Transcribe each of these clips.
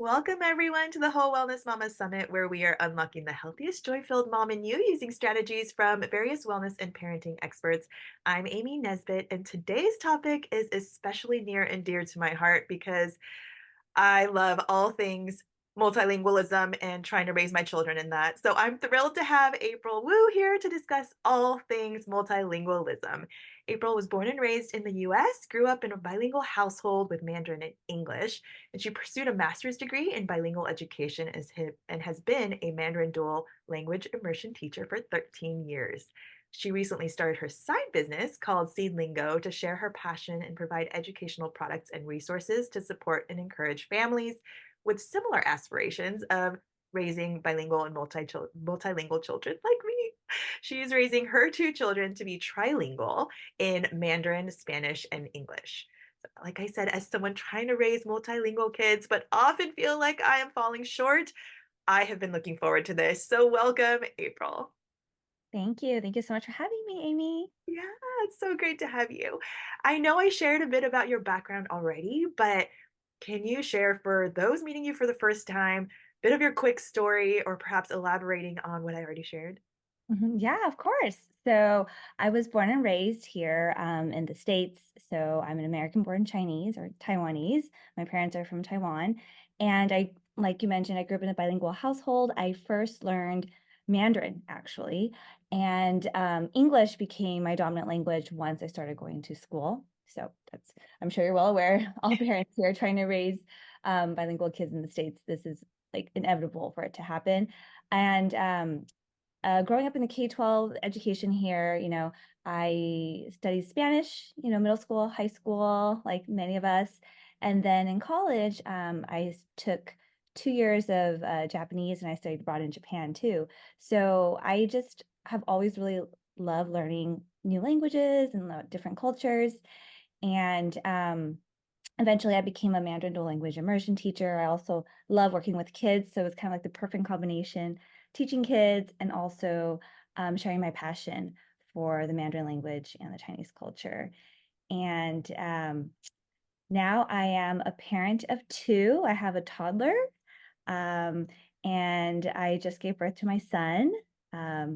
Welcome, everyone, to the Whole Wellness Mama Summit, where we are unlocking the healthiest, joy filled mom in you using strategies from various wellness and parenting experts. I'm Amy Nesbitt, and today's topic is especially near and dear to my heart because I love all things multilingualism and trying to raise my children in that. So I'm thrilled to have April Wu here to discuss all things multilingualism. April was born and raised in the US, grew up in a bilingual household with Mandarin and English, and she pursued a master's degree in bilingual education and has been a Mandarin dual language immersion teacher for 13 years. She recently started her side business called Seedlingo to share her passion and provide educational products and resources to support and encourage families with similar aspirations of raising bilingual and multilingual children like me. She's raising her two children to be trilingual in Mandarin, Spanish, and English. So, like I said, as someone trying to raise multilingual kids, but often feel like I am falling short, I have been looking forward to this. So, welcome, April. Thank you. Thank you so much for having me, Amy. Yeah, it's so great to have you. I know I shared a bit about your background already, but can you share for those meeting you for the first time, a bit of your quick story or perhaps elaborating on what I already shared? Yeah, of course. So I was born and raised here in the States. So I'm an American born Chinese or Taiwanese. My parents are from Taiwan. And like you mentioned, I grew up in a bilingual household. I first learned Mandarin, actually. And English became my dominant language once I started going to school. So I'm sure you're well aware, all parents here trying to raise bilingual kids in the States, this is like inevitable for it to happen. And growing up in the K-12 education here, I studied Spanish, middle school, high school, like many of us. And then in college, I took 2 years of Japanese and I studied abroad in Japan too. So I just have always really loved learning new languages and different cultures. And eventually I became a Mandarin dual language immersion teacher. I also love working with kids. So it's kind of like the perfect combination, teaching kids and also sharing my passion for the Mandarin language and the Chinese culture. And now I am a parent of two. I have a toddler, um, and I just gave birth to my son a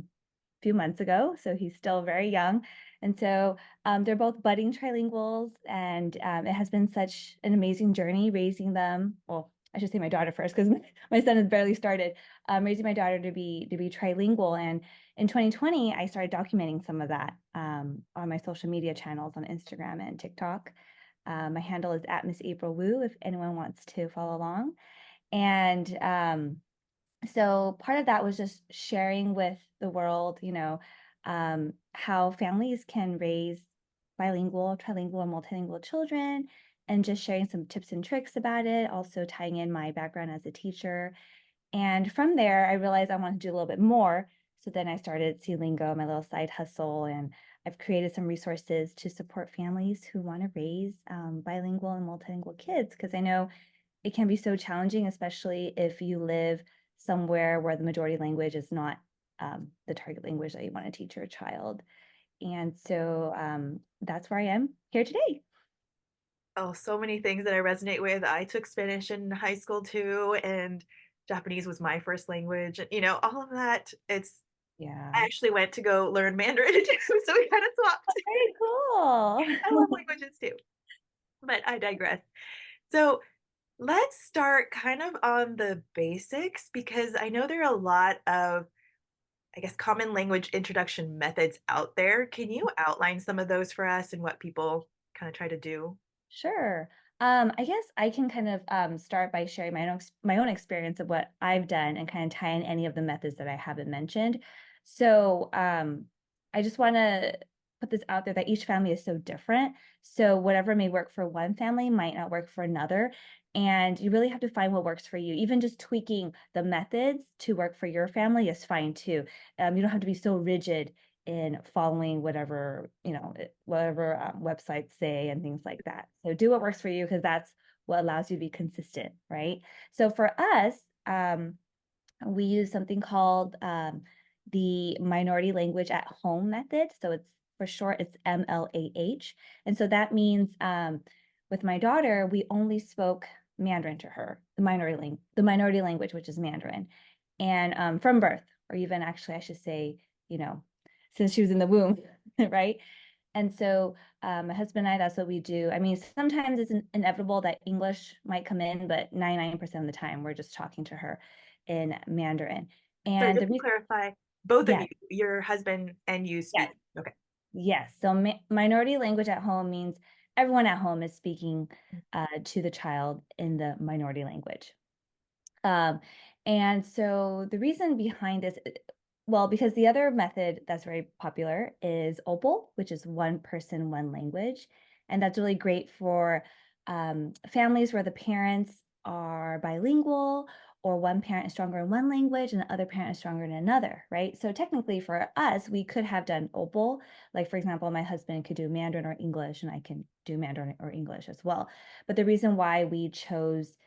few months ago. So he's still very young. And so they're both budding trilinguals, and it has been such an amazing journey raising them. Well, I should say my daughter first because my son has barely started raising my daughter to be trilingual. And in 2020, I started documenting some of that on my social media channels on Instagram and TikTok. My handle is at Miss April Wu if anyone wants to follow along. And so part of that was just sharing with the world, how families can raise bilingual, trilingual, and multilingual children, and just sharing some tips and tricks about it, also tying in my background as a teacher. And from there, I realized I wanted to do a little bit more. So then I started Sealingo, my little side hustle, and I've created some resources to support families who want to raise bilingual and multilingual kids, because I know it can be so challenging, especially if you live somewhere where the majority language is not the target language that you want to teach your child. And so that's where I am here today. Oh, so many things that I resonate with. I took Spanish in high school too, and Japanese was my first language. All of that. I Yeah. actually went to go learn Mandarin too, so we kind of swapped. Very I love cool. languages too, but I digress. So let's start kind of on the basics because I know there are a lot of, I guess, common language introduction methods out there. Can you outline some of those for us and what people kind of try to do? Sure. I guess I can kind of start by sharing my own experience of what I've done and kind of tie in any of the methods that I haven't mentioned. So I just want to put this out there that each family is so different. So whatever may work for one family might not work for another. And you really have to find what works for you. Even just tweaking the methods to work for your family is fine too. You don't have to be so rigid in following whatever whatever websites say and things like that. So do what works for you because that's what allows you to be consistent, right? So for us, we use something called the minority language at home method. So it's for short, it's MLAH, and so that means with my daughter, we only spoke Mandarin to her, the minority language, which is Mandarin, and from birth, or even actually, I should say, you know, since she was in the womb, right? And so my husband and I, that's what we do. I mean, sometimes it's inevitable that English might come in, but 99% of the time we're just talking to her in Mandarin. Sorry, And the just to reason, clarify, both of you, yes, your husband and you yes, speak. Okay. yes. So minority language at home means everyone at home is speaking to the child in the minority language. Um, and so the reason behind this, well, because the other method that's very popular is OPAL, which is one person, one language. And that's really great for families where the parents are bilingual or one parent is stronger in one language and the other parent is stronger in another, right? So technically for us, we could have done OPAL. Like, for example, my husband could do Mandarin or English, and I can do Mandarin or English as well. But the reason why we chose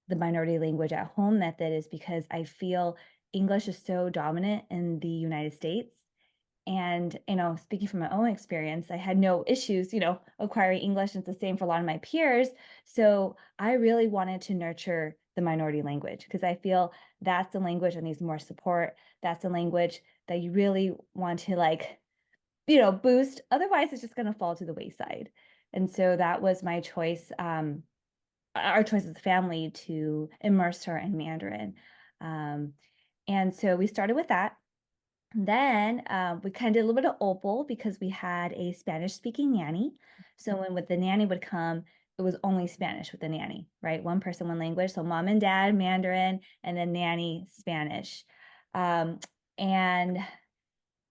the minority language at home method is because I feel English is so dominant in the United States. And, speaking from my own experience, I had no issues, acquiring English. It's the same for a lot of my peers. So I really wanted to nurture the minority language because I feel that's the language that needs more support. That's the language that you really want to boost. Otherwise, it's just going to fall to the wayside. And so that was my choice. Our choice as a family to immerse her in Mandarin. Um, and so we started with that. Then we kind of did a little bit of Opal because we had a Spanish speaking nanny. So when with the nanny would come, it was only Spanish with the nanny, right? One person, one language. So mom and dad, Mandarin, and then nanny, Spanish. Um, and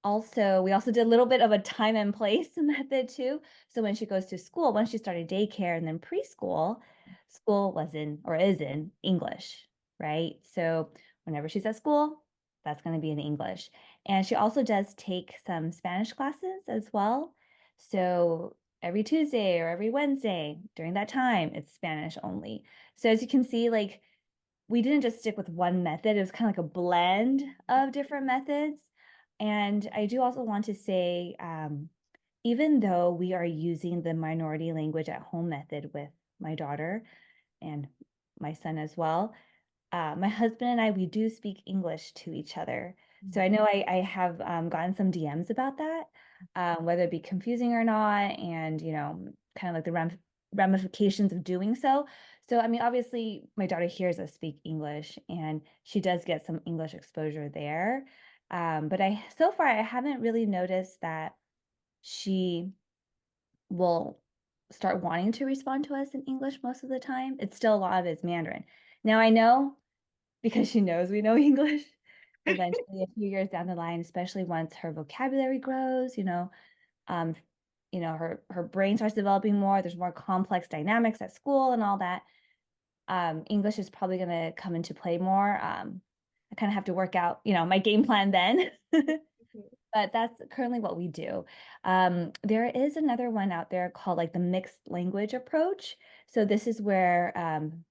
also, we also did a little bit of a time and place method too. So when she goes to school, once she started daycare and then preschool, school was in or is in English, right? So whenever she's at school, that's going to be in English. And she also does take some Spanish classes as well. So every Tuesday or every Wednesday during that time, it's Spanish only. So as you can see, like we didn't just stick with one method. It was kind of like a blend of different methods. And I do also want to say, even though we are using the minority language at home method with my daughter and my son as well, my husband and I, we do speak English to each other. So I know I have gotten some DMs about that, whether it be confusing or not, and kind of like the ramifications of doing so. So I mean, obviously, my daughter hears us speak English, and she does get some English exposure there. But so far I haven't really noticed that she will start wanting to respond to us in English most of the time. It's still a lot of it's Mandarin. Now I know because she knows we know English. Eventually, a few years down the line, especially once her vocabulary grows, um, her brain starts developing more. There's more complex dynamics at school and all that. English is probably going to come into play more. I kind of have to work out, my game plan then. But that's currently what we do. There is another one out there called like the mixed language approach. So this is where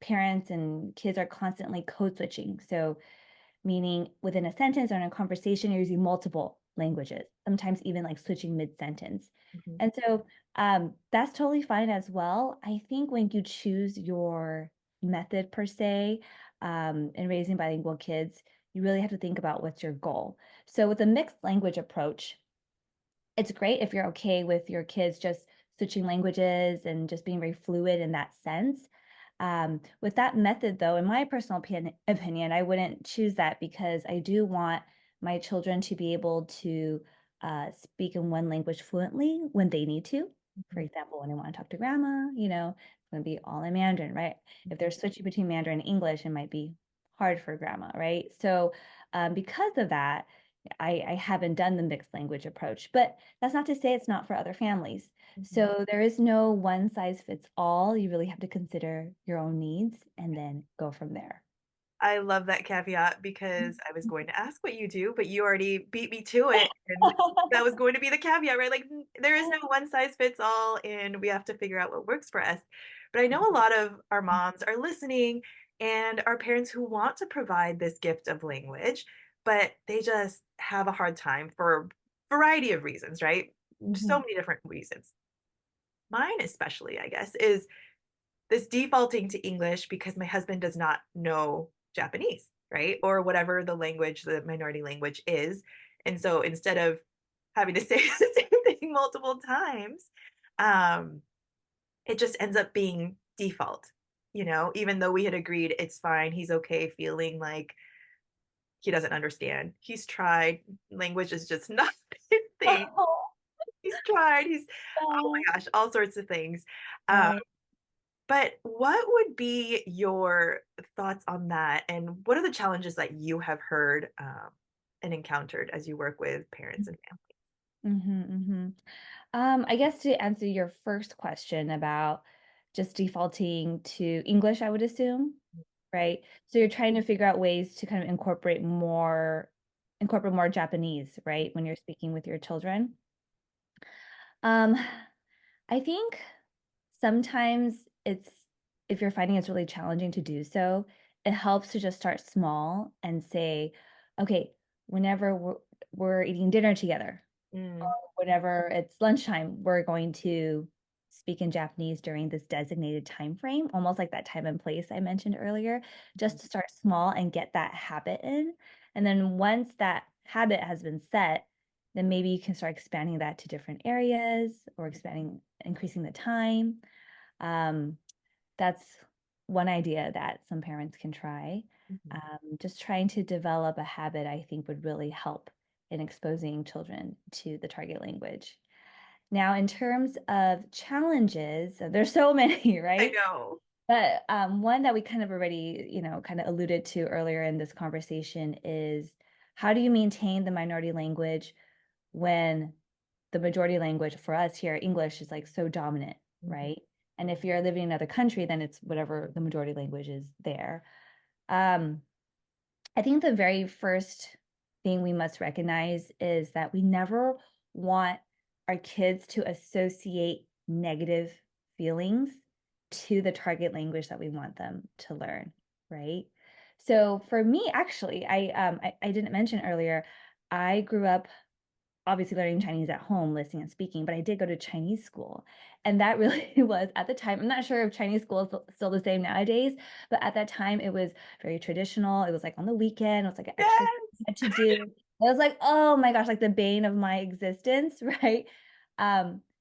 parents and kids are constantly code switching. So meaning within a sentence or in a conversation, you're using multiple languages, sometimes even like switching mid-sentence. Mhm. And so that's totally fine as well. I think when you choose your method per se in raising bilingual kids, you really have to think about what's your goal. So with a mixed language approach, it's great if you're okay with your kids just switching languages and just being very fluid in that sense. With that method, though, in my personal opinion, I wouldn't choose that because I do want my children to be able to speak in one language fluently when they need to. For Mhm. example, when they want to talk to grandma, it's going to be all in Mandarin, right? If they're switching between Mandarin and English, it might be hard for grandma, right? So, because of that, I haven't done the mixed language approach, but that's not to say it's not for other families. Mhm. So there is no one size fits all. You really have to consider your own needs and then go from there. I love that caveat because I was going to ask what you do, but you already beat me to it. And that was going to be the caveat, right? Like, there is no one size fits all, and we have to figure out what works for us. But I know a lot of our moms are listening and our parents who want to provide this gift of language, but they just have a hard time for a variety of reasons, right? So Mhm. many different reasons. Mine, especially, I guess, is this defaulting to English because my husband does not know Japanese, right? Or whatever the language, the minority language is. And so instead of having to say the same thing multiple times, um, it just ends up being default, even though we had agreed it's fine. He's okay feeling like he doesn't understand. He's tried. Language is just not his thing. Oh, He's tried. Oh yeah. my gosh, all sorts of things. Um, Right. but what would be your thoughts on that? And what are the challenges that you have heard and encountered as you work with parents and families? Mhm, mhm. I guess to answer your first question about just defaulting to English, I would assume, right? So you're trying to figure out ways to kind of incorporate more Japanese, right, when you're speaking with your children. Um, I think sometimes it's if you're finding it's really challenging to do so, it helps to just start small and say, okay, whenever we're eating dinner together, Mm, whenever it's lunchtime, we're going to speak in Japanese during this designated time frame, almost like that time and place I mentioned earlier, just mhm, to start small and get that habit in. And then once that habit has been set, then maybe you can start expanding that to different areas or increasing the time. Um, that's one idea that some parents can try. mhm. Just trying to develop a habit, I think, would really help in exposing children to the target language. Now, in terms of challenges, there's so many, I right? know. But one that we kind of already, kind of alluded to earlier in this conversation is how do you maintain the minority language when the majority language for us here, English, is like so dominant, Mhm, right? And if you're living in another country, then it's whatever the majority language is there. Um, I think the very first thing we must recognize is that we never want our kids to associate negative feelings to the target language that we want them to learn, right? So for me, actually, I didn't mention earlier, I grew up obviously learning Chinese at home, listening and speaking, but I did go to Chinese school. And that really was at the time, I'm not sure if Chinese school is still the same nowadays, but at that time it was very traditional. It was like on the weekend, it was like an extra thing Yes. you had to do. It was like, oh my gosh, like the bane of my existence, right?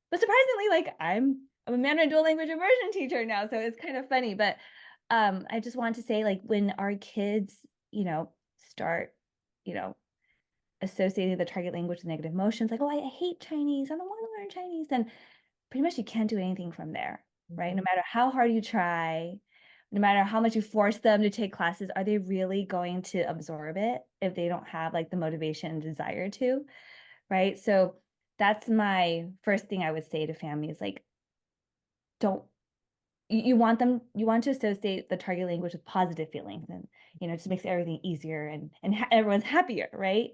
But surprisingly, like I'm a Mandarin dual language immersion teacher now, so it's kind of funny. But I just want to say, like, when our kids, start, you know, associating the target language with negative emotions, like, "Oh, I hate Chinese. I don't wanna learn Chinese," then pretty much you can't do anything from there, right? Mhm, No matter how hard you try, no matter how much you force them to take classes, are they really going to absorb it if they don't have, like, the motivation and desire to, right? So, that's my first thing I would say to families, like, don't you want to associate the target language with positive feelings and, it just makes everything easier and everyone's happier, right?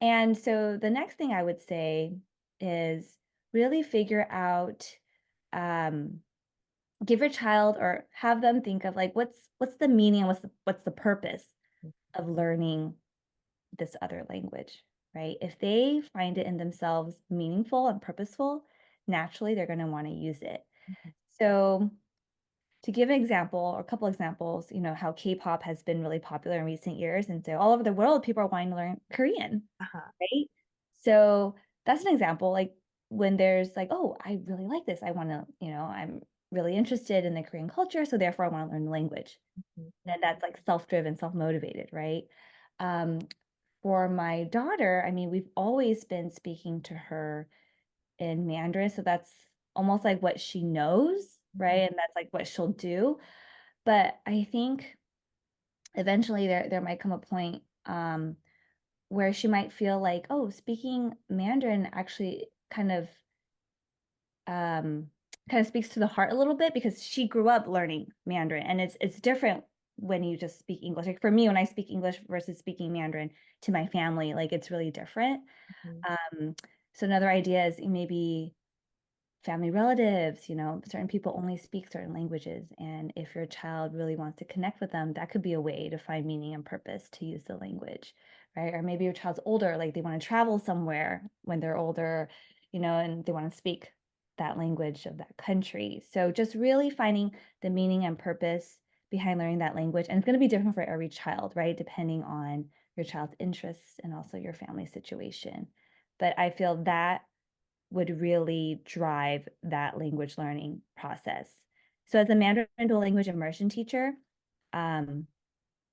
And so the next thing I would say is really figure out, um, give your child or have them think of like what's the meaning, what's the purpose of learning this other language, right? If they find it in themselves meaningful and purposeful, naturally they're going to want to use it. mhm. So to give an example or a couple examples, how K-pop has been really popular in recent years. And so all over the world, people are wanting to learn Korean, Uh-huh. right? So that's an example, like when there's like, oh, I really like this. I want to, I'm really interested in the Korean culture. So therefore I want to learn the language. Mhm, And that's like self-driven, self-motivated, right? Um, for my daughter, I mean, we've always been speaking to her in Mandarin. So that's almost like what she knows, mhm, right? And that's like what she'll do. But I think eventually there might come a point where she might feel like, oh, speaking Mandarin actually um, kind of speaks to the heart a little bit because she grew up learning Mandarin, and it's different when you just speak English. Like for me, when I speak English versus speaking Mandarin to my family, like it's really different. mhm, Um, so another idea is maybe family relatives, certain people only speak certain languages. And if your child really wants to connect with them, that could be a way to find meaning and purpose to use the language, right? Or maybe your child's older, like they want to travel somewhere when they're older, and they want to speak. that language of that country. So just really finding the meaning and purpose behind learning that language. And it's going to be different for every child, right? Depending on your child's interests and also your family situation. But I feel that would really drive that language learning process. So as a Mandarin dual language immersion teacher, um,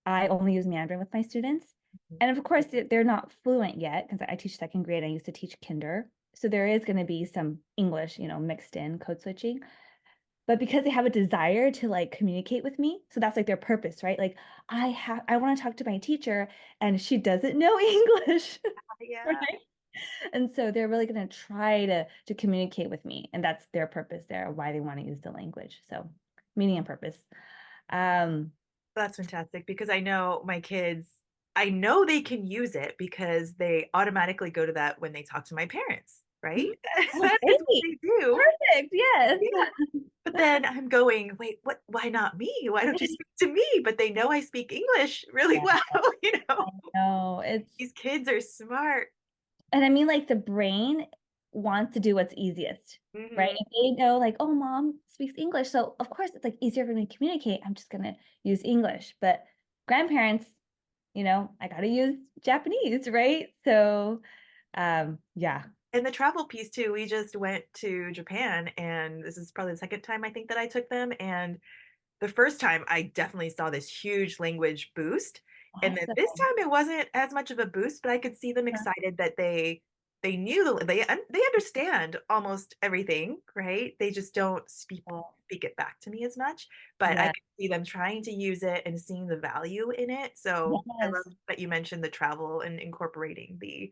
I only use Mandarin with my students. Mhm. And of course, they're not fluent yet because I teach second grade. I used to teach kinder. So there is going to be some English, mixed in code switching. But because they have a desire to like communicate with me, so that's like their purpose, right? Like I want to talk to my teacher and she doesn't know English, Yeah, right? And so they're really going to try to communicate with me, and that's their purpose there, why they want to use the language. So meaning and purpose. Um, that's fantastic because I know my kids, I know they can use it because they automatically go to that when they talk to my parents, right? mhm. Oh, That is what great. they do. Perfect. Yes. Yeah. But then I'm going, wait, what? Why not me? Why don't you speak to me? But they know I speak English really Yeah, well, I know. These kids are smart. And I mean, like the brain wants to do what's easiest, right? Hmm. If they know, like, oh, mom speaks English. So, of course, it's like easier for me to communicate. I'm just going to use English. But grandparents, I got to use Japanese, right? So, yeah. And the travel piece too, we just went to Japan, and this is probably the second time I think that I took them. And the first time I definitely saw this huge language boost. And then this Awesome. time it wasn't as much of a boost, but I could see them Yeah. excited that they knew they understand almost everything, right? They just don't speak it back to me as much, but I Yeah. could see them trying to use it and seeing the value in it. So I love Yes. that you mentioned the travel and incorporating Yeah. the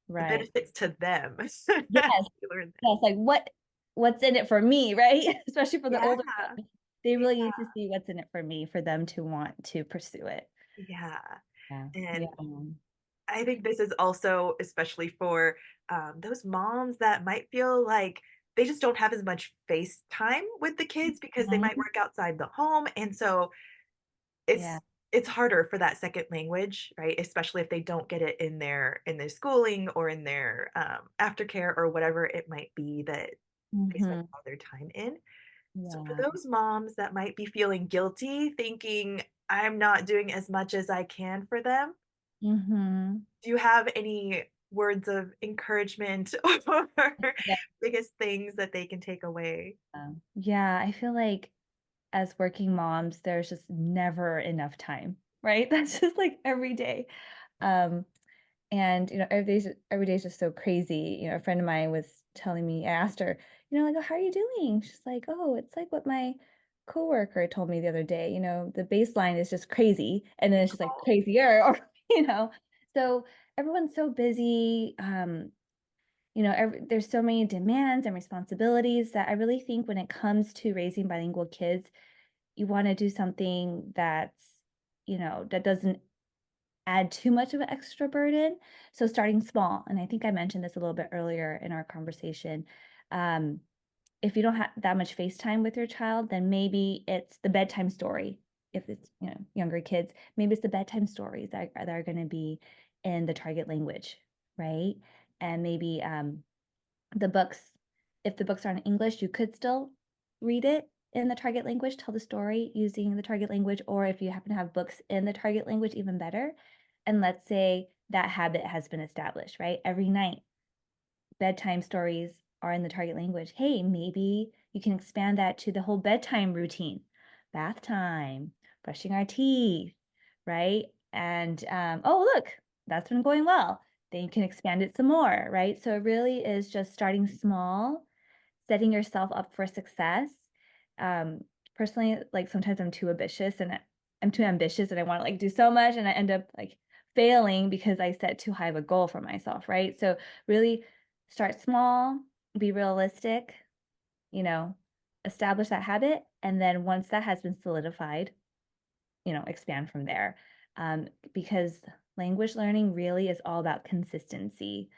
Right. benefits to them. Yes. You learn that. Yes. Like what's in it for me, right? Especially for the Yeah, older ones. They yeah, really need to see what's in it for me for them to want to pursue it. yeah. Yeah. Yeah. And I think this is also especially for those moms that might feel like they just don't have as much face time with the kids because they might Mhm. work outside the home, and so it's Yeah. it's harder for that second language, right? Especially if they don't get it in their schooling or in their aftercare or whatever it might be that they spend Hmm. all their time in. So for Yeah. those moms that might be feeling guilty, thinking I'm not doing as much as I can for them, Hmm. do you have any words of encouragement or Yeah. biggest things that they can take away? Yeah. I feel like as working moms, there's just never enough time, right? That's just like every day. Um, And every day's just so crazy. A friend of mine was telling me, I asked her, like, oh, how are you doing? She's like, oh, it's like what my coworker told me the other day. The baseline is just crazy, and then it's just like Oh, crazier, or So everyone's so busy. There's so many demands and responsibilities that I really think when it comes to raising bilingual kids, you want to do something that doesn't add too much of an extra burden. So starting small, and I think I mentioned this a little bit earlier in our conversation. Um, if you don't have that much face time with your child, then maybe it's the bedtime story. If it's younger kids, maybe it's the bedtime stories that are going to be in the target language, right? And maybe the books, if the books are in English, you could still read it in the target language, tell the story using the target language, or if you happen to have books in the target language, even better. And let's say that habit has been established, right? Every night, bedtime stories are in the target language. Hey, maybe you can expand that to the whole bedtime routine, bath time, brushing our teeth, right? And oh, look, that's been going well. Then you can expand it some more, right? So it really is just starting small, setting yourself up for success. Um, Personally, like sometimes I'm too ambitious and I want to like do so much and I end up like failing because I set too high of a goal for myself, right? So really start small, be realistic, you know, establish that habit. And then once that has been solidified, expand from there. Because language learning really is all about consistency.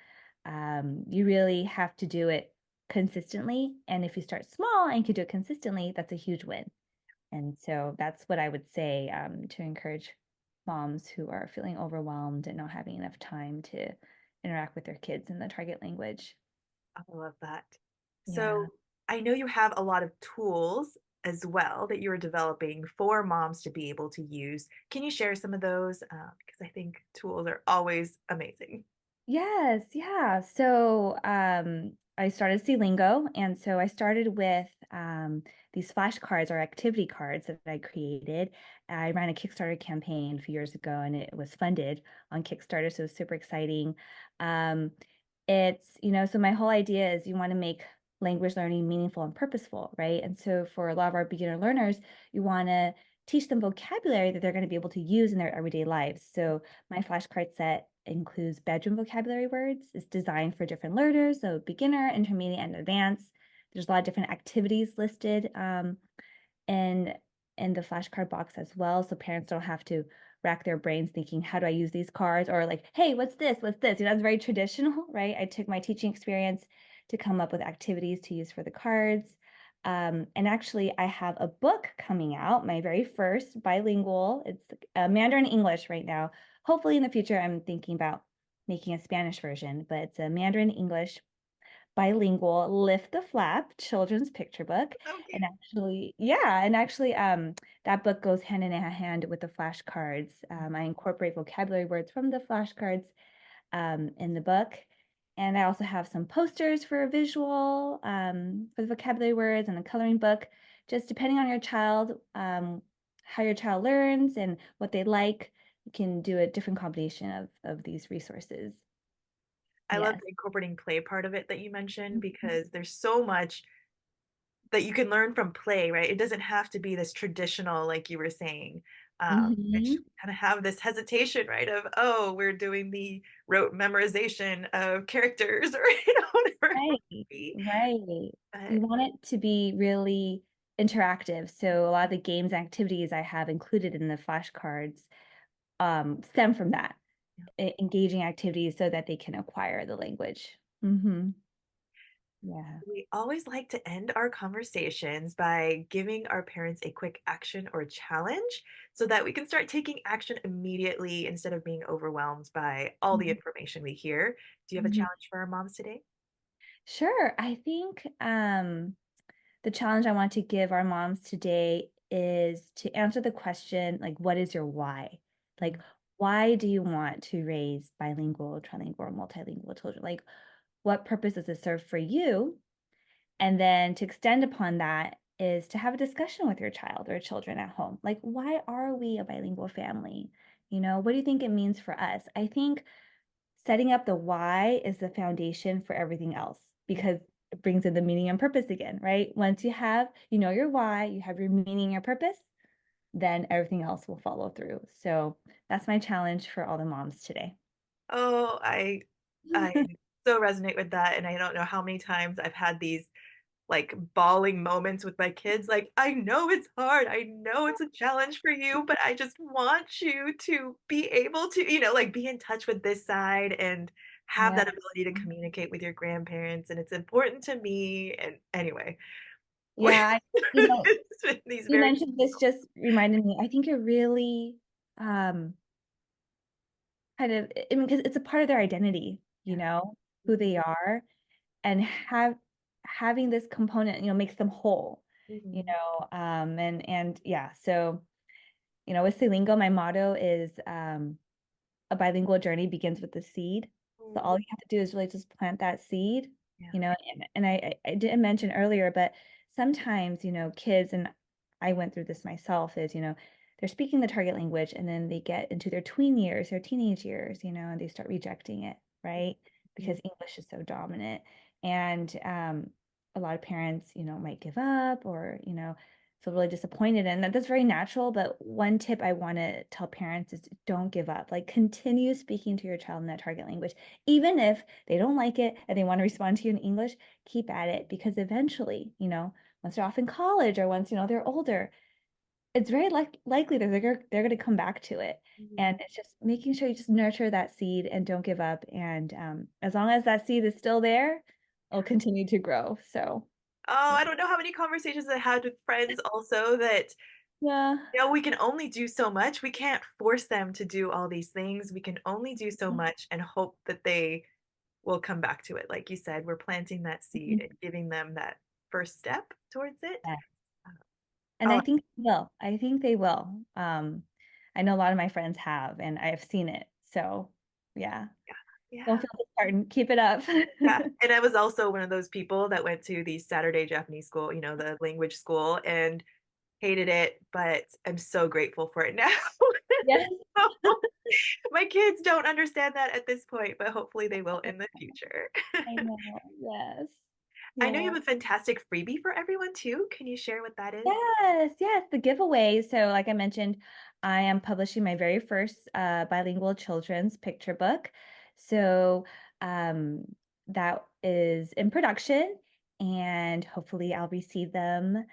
You really have to do it consistently. And if you start small and can do it consistently, that's a huge win. And so that's what I would say to encourage moms who are feeling overwhelmed and not having enough time to interact with their kids in the target language. I love that. So Yeah. I know you have a lot of tools as well that you're developing for moms to be able to use. Can you share some of those? Because I think tools are always amazing. Yes, yeah. So, I started Lingo, and so I started with these flashcards or activity cards that I created. I ran a Kickstarter campaign a few years ago, and it was funded on Kickstarter, so it was super exciting. Um, so my whole idea is you want to make language learning meaningful and purposeful, right? And so for a lot of our beginner learners, you want to teach them vocabulary that they're going to be able to use in their everyday lives. So my flashcard set includes bedroom vocabulary words. It's designed for different learners, so beginner, intermediate, and advanced. There's a lot of different activities listed in in the flashcard box as well, so parents don't have to rack their brains thinking, "How do I use these cards?" Or like, "Hey, what's this? What's this?" That's very traditional, right? I took my teaching experience to come up with activities to use for the cards. And actually, I have a book coming out, my very first bilingual. It's Mandarin English right now. Hopefully, in the future, I'm thinking about making a Spanish version, but it's a Mandarin English bilingual Lift the Flap children's picture book. So And cute. actually, yeah, and actually, that book goes hand in hand with the flashcards. I incorporate vocabulary words from the flashcards in the book. And I also have some posters for a visual for the vocabulary words and the coloring book, just depending on your child, how your child learns and what they like. You can do a different combination of these resources. I love Yes. the incorporating play part of it that you mentioned Mhm. because there's so much that you can learn from play, right? It doesn't have to be this traditional, like you were saying, which Mhm. kind of have this hesitation, right? Of, oh, we're doing the rote memorization of characters or, whatever it Right, might be. right. You But want it to be really interactive. So a lot of the games activities I have included in the flashcards stem from that, yeah. engaging activities so that they can acquire the language. Yeah. We always like to end our conversations by giving our parents a quick action or challenge so that we can start taking action immediately instead of being overwhelmed by all the Mhm, information we hear. Do you have a mhm. challenge for our moms today? Sure. I think the challenge I want to give our moms today is to answer the question, like, what is your why? Like, Mm, why do you want to raise bilingual, trilingual, or multilingual children? Like, what purpose does it serve for you? And then to extend upon that is to have a discussion with your child or children at home. Like, why are we a bilingual family? What do you think it means for us? I think setting up the why is the foundation for everything else mm. because it brings in the meaning and purpose again, right? Once you know your why, you have your meaning, your purpose, then everything else will follow through. So that's my challenge for all the moms today. Oh, I so resonate with that, and I don't know how many times I've had these like bawling moments with my kids. Like, I know it's hard. I know it's a challenge for you, but I just want you to be able to, like be in touch with this side and have Yeah. that ability to communicate with your grandparents. And it's important to me. And anyway, Yeah, you know, it's been these you very, mentioned this just reminded me. I think it really um kind of I mean, because it's a part of their identity, yeah. who they are, and having this component, makes them whole, Mhm. and yeah, so, with Lingo, my motto is a bilingual journey begins with the seed. So Mm, all you have to do is really just plant that seed, yeah. and I didn't mention earlier, but sometimes, kids, and I went through this myself, is, they're speaking the target language and then they get into their tween years, their teenage years, and they start rejecting it, right? Mhm. Because English is so dominant. And a lot of parents, might give up or, feel really disappointed. And that's very natural. But one tip I want to tell parents is don't give up. Like continue speaking to your child in that target language. Even if they don't like it and they want to respond to you in English, keep at it because eventually, once they're off in college or once, they're older, it's very likely that they're going to come back to it. Mhm. And it's just making sure you just nurture that seed and don't give up. And as long as that seed is still there, it'll continue to grow. So, Oh, yeah. I don't know how many conversations I had with friends also that Yeah. we can only do so much. We can't force them to do all these things. We can only do so much and hope that they will come back to it. Like you said, we're planting that seed Mhm. and giving them that first step towards it. Yeah. Uh, And oh, I think they will. I think they will. I know a lot of my friends have, and I've seen it. So, yeah, yeah, yeah, don't feel disheartened. Keep it up. yeah. And I was also one of those people that went to the Saturday Japanese school, the language school, and hated it, but I'm so grateful for it now. Yes, My kids don't understand that at this point, but hopefully they will in the future. I know. Yes. I know you Yeah. have a fantastic freebie for everyone too. Can you share what that is? Yes, yes, the giveaway. So, like I mentioned, I am publishing my very first bilingual children's picture book. So, um, that is in production, and hopefully, I'll receive them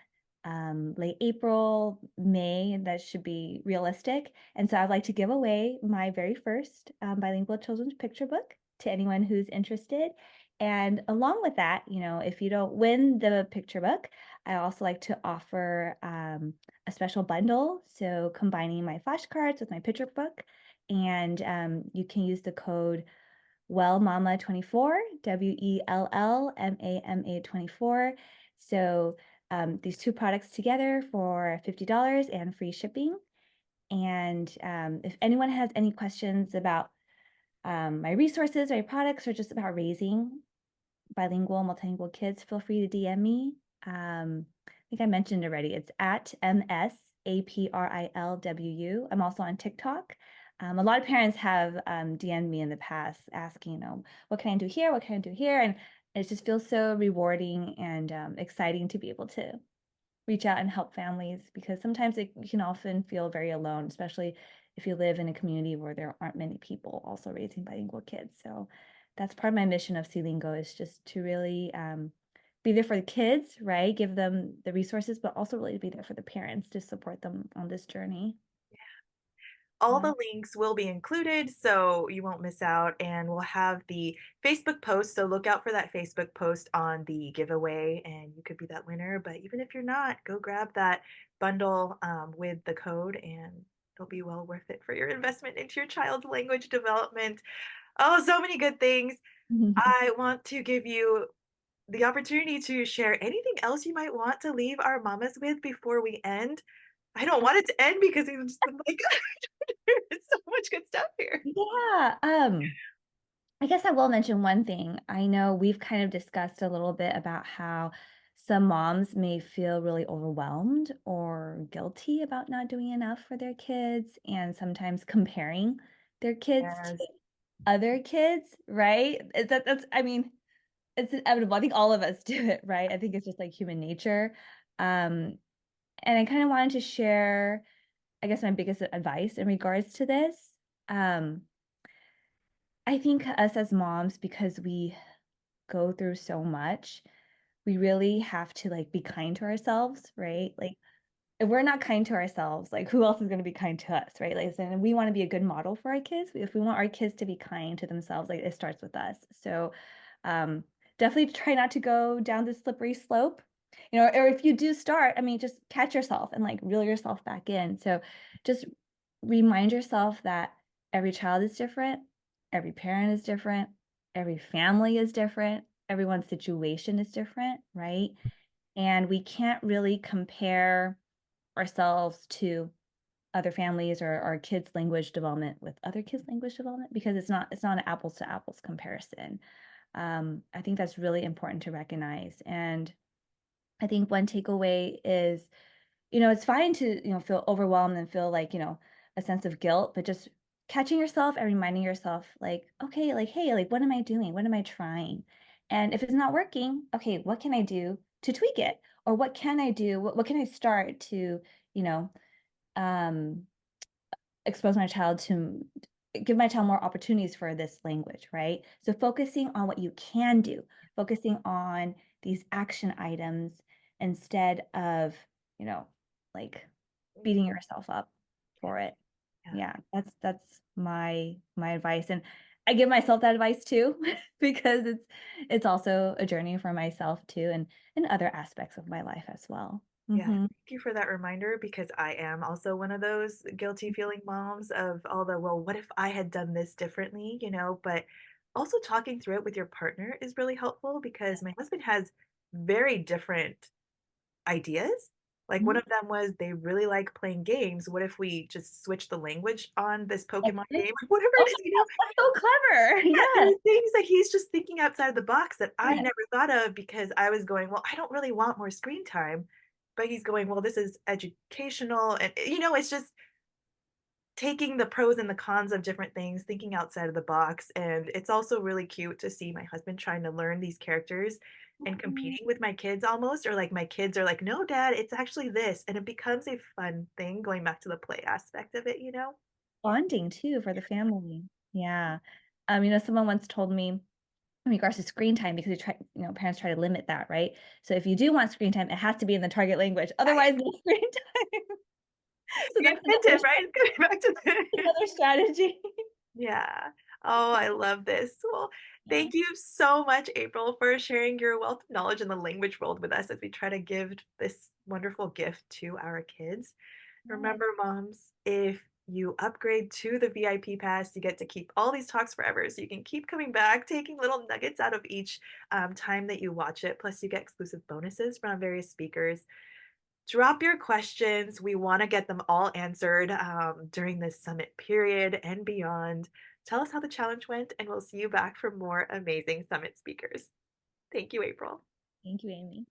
late April, May. That should be realistic. And so, I'd like to give away my very first bilingual children's picture book to anyone who's interested. And along with that, if you don't win the picture book, I also like to offer a special bundle. So combining my flashcards with my picture book. And you can use the code WELLMAMA24, WELLMAMA 24. So these two products together for $50 and free shipping. And if anyone has any questions about my resources, my products, or just about raising bilingual, multilingual kids, feel free to DM me. I think I mentioned already, it's at MSAPRILWU. I'm also on TikTok. A lot of parents have DM'd me in the past asking, what can I do here? What can I do here? And it just feels so rewarding and exciting to be able to reach out and help families because sometimes it can often feel very alone, especially if you live in a community where there aren't many people also raising bilingual kids. So that's part of my mission of Lingo is just to really be there for the kids, right? Give them the resources, but also really be there for the parents to support them on this journey. All Yeah. the links will be included so you won't miss out. And we'll have the Facebook post. So look out for that Facebook post on the giveaway, and you could be that winner. But even if you're not, go grab that bundle with the code, and it'll be well worth it for your investment into your child's language development. Oh, so many good things. I want to give you the opportunity to share anything else you might want to leave our mamas with before we end. I don't want it to end because it's just like there's so much good stuff here. Yeah. I guess I will mention one thing. I know we've kind of discussed a little bit about how some moms may feel really overwhelmed or guilty about not doing enough for their kids and sometimes comparing their kids to Yes. other kids, right? I mean, it's inevitable. I think all of us do it, right? I think it's just like human nature. Um, and I kind of wanted to share, I guess, my biggest advice in regards to this. Um, I think us as moms, because we go through so much, we really have to like be kind to ourselves, right? Like if we're not kind to ourselves, like who else is going to be kind to us, right? Like, and we want to be a good model for our kids. If we want our kids to be kind to themselves, like it starts with us. So, um, definitely try not to go down this slippery slope, or if you do start, I mean, just catch yourself and like reel yourself back in. So, just remind yourself that every child is different, every parent is different, every family is different, everyone's situation is different, right? And we can't really compare ourselves to other families or our kids' language development with other kids' language development because it's not an apples to apples comparison. I think that's really important to recognize. And I think one takeaway is, it's fine to, feel overwhelmed and feel like, a sense of guilt, but just catching yourself and reminding yourself, like, okay, like, hey, like, what am I doing? What am I trying? And if it's not working, okay, what can I do to tweak it? Or what can I do? What can I start to, you know, um, expose my child to give my child more opportunities for this language, right? So focusing on what you can do, focusing on these action items instead of, you know, like beating yourself up for it. Yeah. Yeah, that's my advice. And I give myself that advice too, because it's also a journey for myself too, and in other aspects of my life as well. Yeah. Hmm. Thank you for that reminder because I am also one of those guilty feeling moms of all the, well, what if I had done this differently, But also talking through it with your partner is really helpful because my husband has very different ideas. Like, one Mhm. of them was they really like playing games. What if we just switch the language on this Pokemon Okay. game or whatever Oh it is, my gosh, that's so clever. Yeah, there Yes. are things that he's just thinking outside the box that I Yes. never thought of because I was going, "Well, I don't really want more screen time." But he's going, "Well, this is educational," and, it's just taking the pros and the cons of different things, thinking outside of the box, and it's also really cute to see my husband trying to learn these characters and Mhm. competing with my kids almost, or, like, my kids are like, "No, dad, it's actually this," and it becomes a fun thing going back to the play aspect of it, you know? Bonding too for the family. Yeah. Someone once told me in regards to screen time because parents try to limit that, right? So if you do want screen time, it has to be in the target language. Right. Otherwise, no screen time. So The that's another incentive, right? It's going back to the another strategy. Yeah. Oh, I love this. Well, Yeah. thank you so much, April, for sharing your wealth of knowledge in the language world with us as we try to give this wonderful gift to our kids. Yes. Remember, moms, if you upgrade to the VIP pass, you get to keep all these talks forever. So you can keep coming back, taking little nuggets out of each time that you watch it. Plus, you get exclusive bonuses from various speakers. Drop your questions. We want to get them all answered during this summit period and beyond. Tell us how the challenge went, and we'll see you back for more amazing summit speakers. Thank you, April. Thank you, Amy.